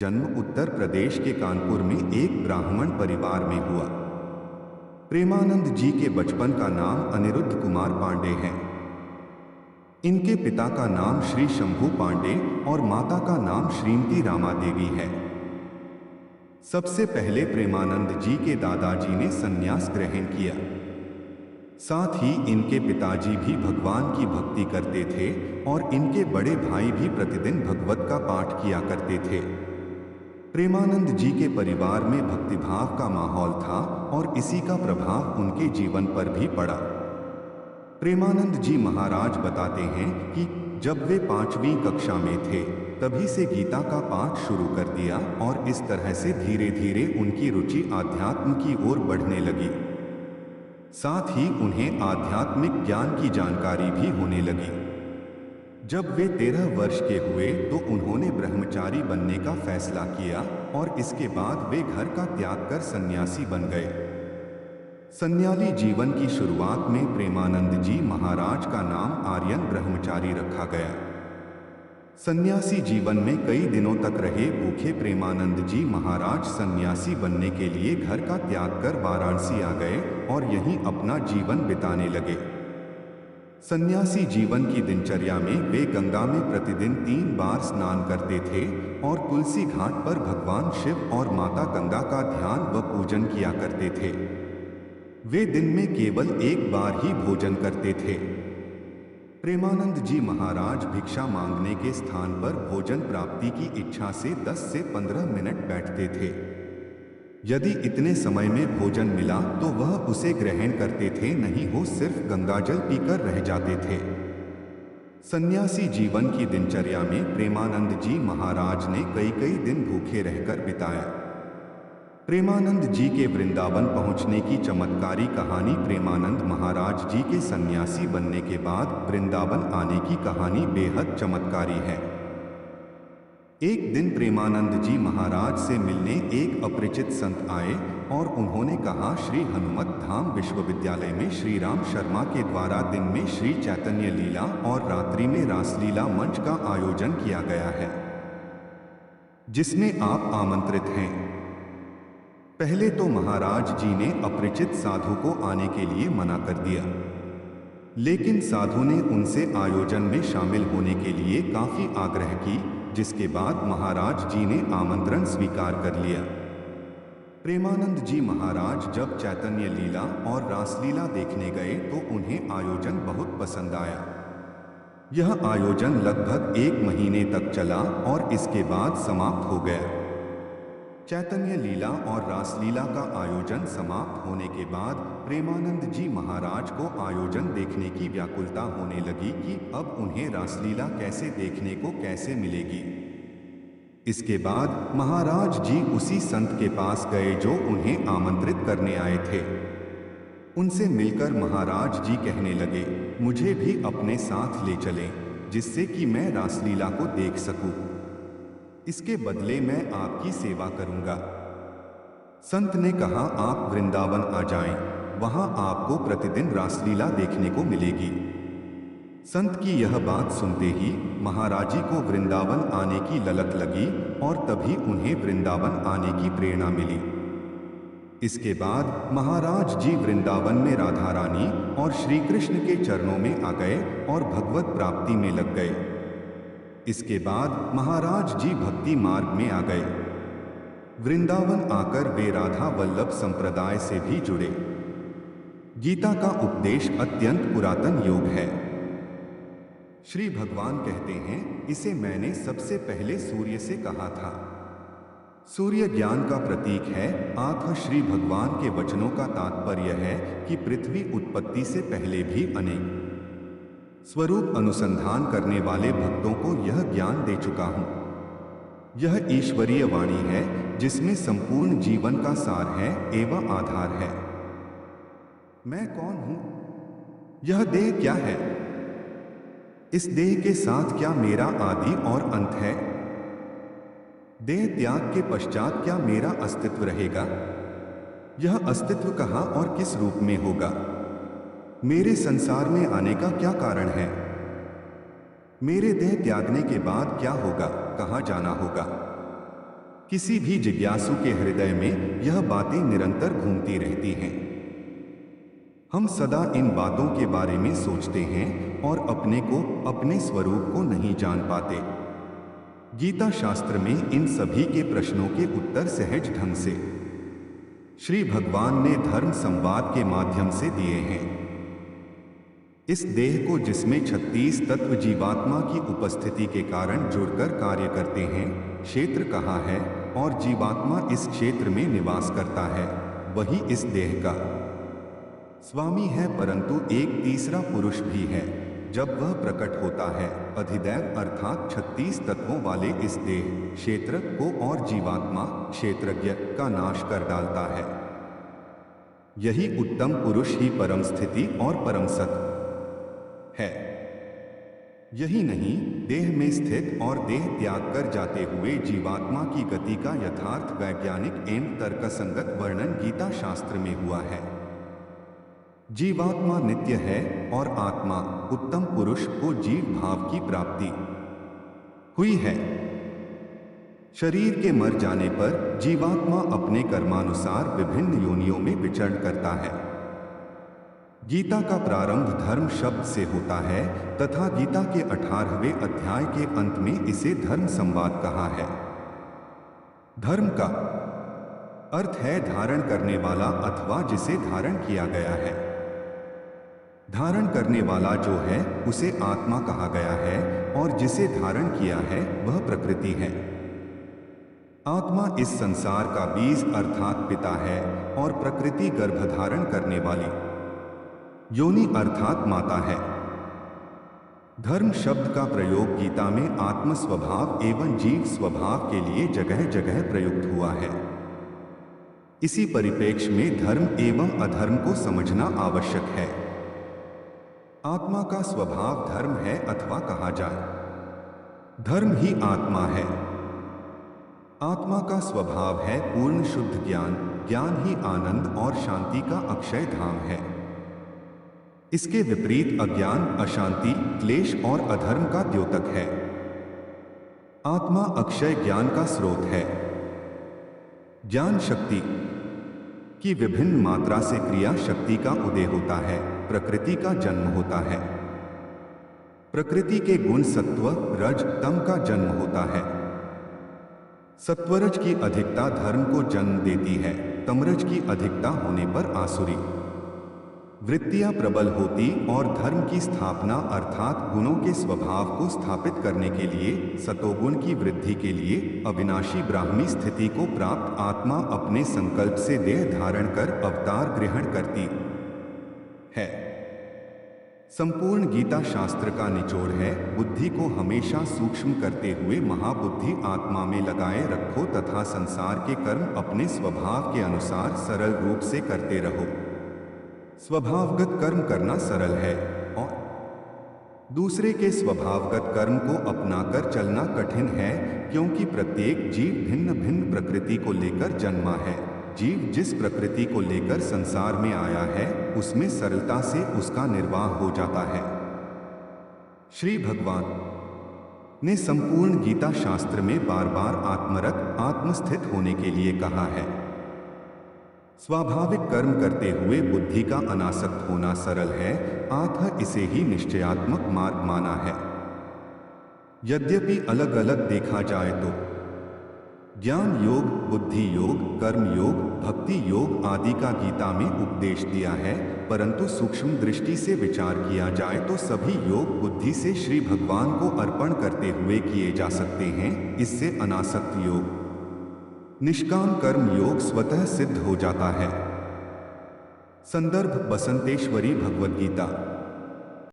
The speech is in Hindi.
जन्म उत्तर प्रदेश के कानपुर में एक ब्राह्मण परिवार में हुआ। प्रेमानंद जी के बचपन का नाम अनिरुद्ध कुमार पांडे है। इनके पिता का नाम श्री शंभू पांडे और माता का नाम श्रीमती रामा देवी है। सबसे पहले प्रेमानंद जी के दादाजी ने संन्यास ग्रहण किया। साथ ही इनके पिताजी भी भगवान की भक्ति करते थे और इनके बड़े भाई भी प्रतिदिन भगवत का पाठ किया करते थे। प्रेमानंद जी के परिवार में भक्तिभाव का माहौल था और इसी का प्रभाव उनके जीवन पर भी पड़ा। प्रेमानंद जी महाराज बताते हैं कि जब वे 5वीं कक्षा में थे तभी से गीता का पाठ शुरू कर दिया और इस तरह से धीरे धीरे उनकी रुचि आध्यात्म की ओर बढ़ने लगी। साथ ही उन्हें आध्यात्मिक ज्ञान की जानकारी भी होने लगी। जब वे 13 वर्ष के हुए तो उन्होंने ब्रह्मचारी बनने का फैसला किया और इसके बाद वे घर का त्याग कर सन्यासी बन गए। सन्याली जीवन की शुरुआत में प्रेमानंद जी महाराज का नाम आर्यन ब्रह्मचारी रखा गया। सन्यासी जीवन में कई दिनों तक रहे भूखे प्रेमानंद जी महाराज सन्यासी बनने के लिए घर का त्याग कर वाराणसी आ गए और यहीं अपना जीवन बिताने लगे। सन्यासी जीवन की दिनचर्या में वे गंगा में प्रतिदिन 3 बार स्नान करते थे और तुलसी घाट पर भगवान शिव और माता गंगा का ध्यान व पूजन किया करते थे। वे दिन में केवल 1 बार ही भोजन करते थे। प्रेमानंद जी महाराज भिक्षा मांगने के स्थान पर भोजन प्राप्ति की इच्छा से 10 से 15 मिनट बैठते थे। यदि इतने समय में भोजन मिला तो वह उसे ग्रहण करते थे, नहीं हो सिर्फ गंगाजल पीकर रह जाते थे। सन्यासी जीवन की दिनचर्या में प्रेमानंद जी महाराज ने कई दिन भूखे रहकर बिताया। प्रेमानंद जी के वृंदावन पहुंचने की चमत्कारी कहानी प्रेमानंद महाराज जी के सन्यासी बनने के बाद वृंदावन आने की कहानी बेहद चमत्कारी है। एक दिन प्रेमानंद जी महाराज से मिलने एक अपरिचित संत आए और उन्होंने कहा, श्री हनुमत धाम विश्वविद्यालय में श्री राम शर्मा के द्वारा दिन में श्री चैतन्य लीला और रात्रि में रासलीला मंच का आयोजन किया गया है, जिसमें आप आमंत्रित हैं। पहले तो महाराज जी ने अपरिचित साधु को आने के लिए मना कर दिया, लेकिन साधु ने उनसे आयोजन में शामिल होने के लिए काफी आग्रह की, जिसके बाद महाराज जी ने आमंत्रण स्वीकार कर लिया। प्रेमानंद जी महाराज जब चैतन्य लीला और रासलीला देखने गए तो उन्हें आयोजन बहुत पसंद आया। यह आयोजन लगभग 1 महीने तक चला और इसके बाद समाप्त हो गया। चैतन्य लीला और रासलीला का आयोजन समाप्त होने के बाद प्रेमानंद जी महाराज को आयोजन देखने की व्याकुलता होने लगी कि अब उन्हें रासलीला कैसे देखने को कैसे मिलेगी। इसके बाद महाराज जी उसी संत के पास गए जो उन्हें आमंत्रित करने आए थे। उनसे मिलकर महाराज जी कहने लगे, मुझे भी अपने साथ ले चलें, जिससे कि मैं रासलीला को देख सकूं। इसके बदले मैं आपकी सेवा करूंगा। संत ने कहा, आप वृंदावन आ जाएं, वहां आपको प्रतिदिन रासलीला देखने को मिलेगी। संत की यह बात सुनते ही महाराज जी को वृंदावन आने की ललक लगी और तभी उन्हें वृंदावन आने की प्रेरणा मिली। इसके बाद महाराज जी वृंदावन में राधा रानी और श्री कृष्ण के चरणों में आ गए और भगवत प्राप्ति में लग गए। इसके बाद महाराज जी भक्ति मार्ग में आ गए। वृंदावन आकर वे राधा वल्लभ संप्रदाय से भी जुड़े। गीता का उपदेश अत्यंत पुरातन योग है। श्री भगवान कहते हैं, इसे मैंने सबसे पहले सूर्य से कहा था। सूर्य ज्ञान का प्रतीक है। आंख श्री भगवान के वचनों का तात्पर्य है कि पृथ्वी उत्पत्ति से पहले भी अनेक स्वरूप अनुसंधान करने वाले भक्तों को यह ज्ञान दे चुका हूं। यह ईश्वरीय वाणी है जिसमें संपूर्ण जीवन का सार है एवं आधार है। मैं कौन हूं? यह देह क्या है? इस देह के साथ क्या मेरा आदि और अंत है? देह त्याग के पश्चात क्या मेरा अस्तित्व रहेगा? यह अस्तित्व कहां और किस रूप में होगा? मेरे संसार में आने का क्या कारण है? मेरे देह त्यागने के बाद क्या होगा, कहां जाना होगा? किसी भी जिज्ञासु के हृदय में यह बातें निरंतर घूमती रहती हैं। हम सदा इन बातों के बारे में सोचते हैं और अपने को, अपने स्वरूप को नहीं जान पाते। गीता शास्त्र में इन सभी के प्रश्नों के उत्तर सहज ढंग से श्री भगवान ने धर्म संवाद के माध्यम से दिए हैं। इस देह को, जिसमें 36 तत्व जीवात्मा की उपस्थिति के कारण जुड़कर कार्य करते हैं, क्षेत्र कहा है और जीवात्मा इस क्षेत्र में निवास करता है, वही इस देह का स्वामी है। परंतु एक तीसरा पुरुष भी है। जब वह प्रकट होता है, अधिदैव अर्थात 36 तत्वों वाले इस देह, क्षेत्र को और जीवात्मा, क्षेत्रज्ञ का नाश कर डालता है। यही उत्तम पुरुष ही परम स्थिति और परम सत है। यही नहीं, देह में स्थित और देह त्याग कर जाते हुए जीवात्मा की गति का यथार्थ वैज्ञानिक एवं तर्कसंगत वर्णन गीता शास्त्र में हुआ है। जीवात्मा नित्य है और आत्मा, उत्तम पुरुष को जीव भाव की प्राप्ति हुई है। शरीर के मर जाने पर जीवात्मा अपने कर्मानुसार विभिन्न योनियों में विचरण करता है। गीता का प्रारंभ धर्म शब्द से होता है तथा गीता के 18वें अध्याय के अंत में इसे धर्म संवाद कहा है। धर्म का अर्थ है धारण करने वाला अथवा जिसे धारण किया गया है। धारण करने वाला जो है उसे आत्मा कहा गया है और जिसे धारण किया है वह प्रकृति है। आत्मा इस संसार का बीज अर्थात पिता है और प्रकृति गर्भधारण करने वाली योनि अर्थात माता है। धर्म शब्द का प्रयोग गीता में आत्म स्वभाव एवं जीव स्वभाव के लिए जगह जगह प्रयुक्त हुआ है। इसी परिप्रेक्ष्य में धर्म एवं अधर्म को समझना आवश्यक है। आत्मा का स्वभाव धर्म है अथवा कहा जाए धर्म ही आत्मा है। आत्मा का स्वभाव है पूर्ण शुद्ध ज्ञान, ज्ञान ही आनंद और शांति का अक्षय धाम है। इसके विपरीत अज्ञान, अशांति, क्लेश और अधर्म का द्योतक है। आत्मा अक्षय ज्ञान का स्रोत है। ज्ञान शक्ति की विभिन्न मात्रा से क्रिया शक्ति का उदय होता है, प्रकृति का जन्म होता है। प्रकृति के गुण सत्व, रज, तम का जन्म होता है। सत्वरज की अधिकता धर्म को जन्म देती है, तमरज की अधिकता होने पर आसुरी वृत्तियां प्रबल होती और धर्म की स्थापना अर्थात गुणों के स्वभाव को स्थापित करने के लिए, सतोगुण की वृद्धि के लिए अविनाशी ब्राह्मी स्थिति को प्राप्त आत्मा अपने संकल्प से देह धारण कर अवतार ग्रहण करती है। संपूर्ण गीता शास्त्र का निचोड़ है, बुद्धि को हमेशा सूक्ष्म करते हुए महाबुद्धि आत्मा में लगाए रखो तथा संसार के कर्म अपने स्वभाव के अनुसार सरल रूप से करते रहो। स्वभावगत कर्म करना सरल है और दूसरे के स्वभावगत कर्म को अपनाकर चलना कठिन है, क्योंकि प्रत्येक जीव भिन्न भिन्न प्रकृति को लेकर जन्मा है। जीव जिस प्रकृति को लेकर संसार में आया है उसमें सरलता से उसका निर्वाह हो जाता है। श्री भगवान ने संपूर्ण गीता शास्त्र में बार बार आत्मरत, आत्मस्थित होने के लिए कहा है। स्वाभाविक कर्म करते हुए बुद्धि का अनासक्त होना सरल है, अतः इसे ही निश्चयात्मक मार्ग माना है। यद्यपि अलग अलग देखा जाए तो ज्ञान योग, बुद्धि योग, कर्म योग, भक्ति योग आदि का गीता में उपदेश दिया है, परंतु सूक्ष्म दृष्टि से विचार किया जाए तो सभी योग बुद्धि से श्री भगवान को अर्पण करते हुए किए जा सकते हैं। इससे अनासक्त योग, निष्काम कर्म योग स्वतः सिद्ध हो जाता है। संदर्भ बसंतेश्वरी भगवद गीता।